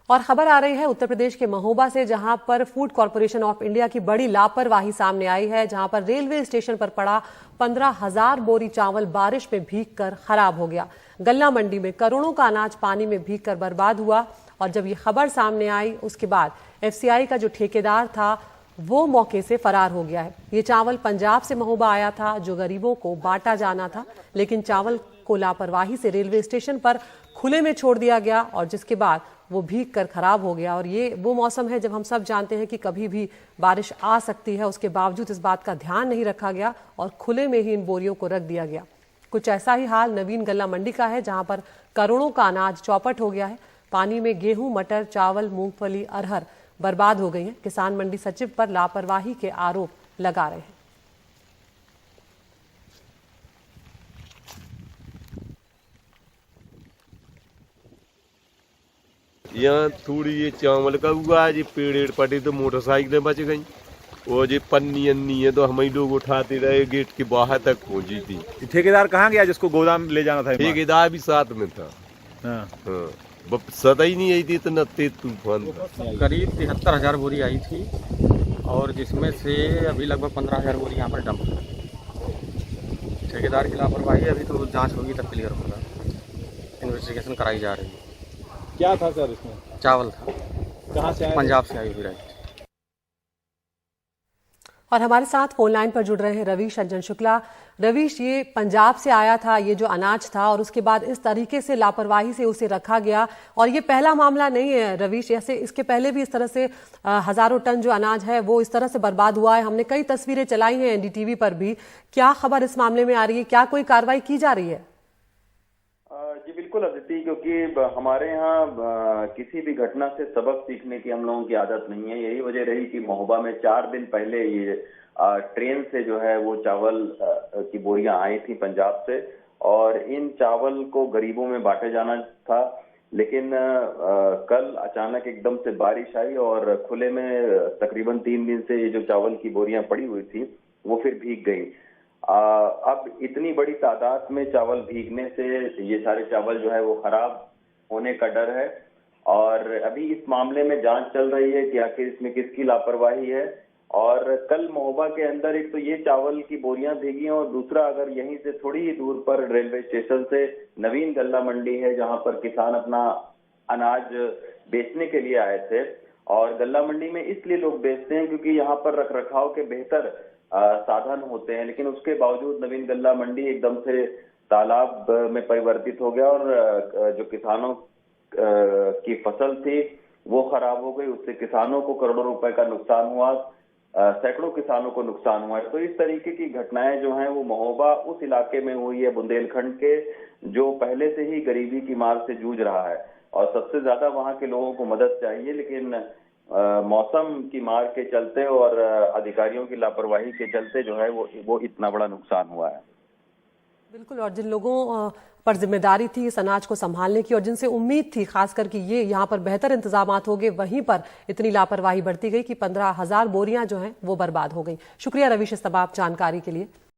और खबर आ रही है उत्तर प्रदेश के महोबा से, जहां पर फूड कॉर्पोरेशन ऑफ इंडिया की बड़ी लापरवाही सामने आई है। जहां पर रेलवे स्टेशन पर पड़ा 15,000 बोरी चावल बारिश में भीगकर खराब हो गया। गल्ला मंडी में करोड़ों का अनाज पानी में भीगकर बर्बाद हुआ। और जब ये खबर सामने आई उसके बाद एफसीआई का जो ठेकेदार था वो मौके से फरार हो गया है। ये चावल पंजाब से महोबा आया था जो गरीबों को बांटा जाना था, लेकिन चावल को लापरवाही से रेलवे स्टेशन पर खुले में छोड़ दिया गया और जिसके बाद वो भीग कर खराब हो गया। और ये वो मौसम है जब हम सब जानते हैं कि कभी भी बारिश आ सकती है, उसके बावजूद इस बात का ध्यान नहीं रखा गया और खुले में ही इन बोरियों को रख दिया गया। कुछ ऐसा ही हाल नवीन गल्ला मंडी का है, जहां पर करोड़ों का अनाज चौपट हो गया है। पानी में गेहूं, मटर, चावल, मूंगफली, अरहर बर्बाद हो गई है। किसान मंडी सचिव पर लापरवाही के आरोप लगा रहे हैं। यहाँ थोड़ी ये चावल का हुआ है, ये पेड़ पड़े तो मोटरसाइकिलें बच गई और ये पन्नी अन्नी है तो हम ही लोग उठाते रहे, गेट के बाहर तक पहुंची थी। ठेकेदार कहाँ गया जिसको गोदाम ले जाना था? ठेकेदार भी साथ में था। हाँ। सदा ही नहीं आई थी, इतना तेज तूफान था। करीब 73,000 बोरी आई थी और जिसमें से अभी लगभग 15,000 बोरी यहाँ पर डंप है। ठेकेदार की लापरवाही, अभी तो जांच होगी तब क्लियर होगा। इन्वेस्टिगेशन कराई जा रही है। क्या था सर इसमें? चावल था। कहाँ से आया? पंजाब से आई हुई राइट। और हमारे साथ फोन लाइन पर जुड़ रहे हैं रवीश अंजन शुक्ला। रवीश, ये पंजाब से आया था ये जो अनाज था और उसके बाद इस तरीके से लापरवाही से उसे रखा गया, और ये पहला मामला नहीं है रवीश। ऐसे इसके पहले भी इस तरह से हजारों टन जो अनाज है वो इस तरह से बर्बाद हुआ है। हमने कई तस्वीरें चलाई हैं एनडीटीवी पर भी। क्या खबर इस मामले में आ रही है? क्या कोई कार्रवाई की जा रही है? जी बिल्कुल अदिति, क्योंकि हमारे यहाँ किसी भी घटना से सबक सीखने की हम लोगों की आदत नहीं है। यही वजह रही कि महोबा में 4 दिन पहले ये ट्रेन से जो है वो चावल की बोरियां आई थी पंजाब से और इन चावल को गरीबों में बांटे जाना था। लेकिन कल अचानक एकदम से बारिश आई और खुले में तकरीबन 3 दिन से ये जो चावल की बोरियां पड़ी हुई थी वो फिर भीग गई। अब इतनी बड़ी तादाद में चावल भीगने से ये सारे चावल जो है वो खराब होने का डर है और अभी इस मामले में जांच चल रही है कि आखिर इसमें किसकी लापरवाही है। और कल महोबा के अंदर एक तो ये चावल की बोरियां भीगी और दूसरा अगर यहीं से थोड़ी ही दूर पर रेलवे स्टेशन से नवीन गल्ला मंडी है जहां पर किसान अपना अनाज बेचने के लिए आए थे। और गल्ला मंडी में इसलिए लोग बेचते हैं क्योंकि यहाँ पर रख रखाव के बेहतर साधन होते हैं, लेकिन उसके बावजूद नवीन गल्ला मंडी एकदम से तालाब में परिवर्तित हो गया और जो किसानों की फसल थी वो खराब हो गई। उससे किसानों को करोड़ों रुपए का नुकसान हुआ, सैकड़ों किसानों को नुकसान हुआ है। तो इस तरीके की घटनाएं जो हैं वो महोबा उस इलाके में हुई है बुंदेलखंड के, जो पहले से ही गरीबी की मार से जूझ रहा है और सबसे ज्यादा वहां के लोगों को मदद चाहिए, लेकिन मौसम की मार के चलते और अधिकारियों की लापरवाही के चलते जो है वो इतना बड़ा नुकसान हुआ है। बिल्कुल, और जिन लोगों पर जिम्मेदारी थी इस अनाज को संभालने की और जिनसे उम्मीद थी खासकर कि ये यहाँ पर बेहतर इंतजामात होंगे, वहीं पर इतनी लापरवाही बढ़ती गई कि 15,000 बोरियां जो हैं वो बर्बाद हो गई। शुक्रिया रवीश इस तमाम जानकारी के लिए।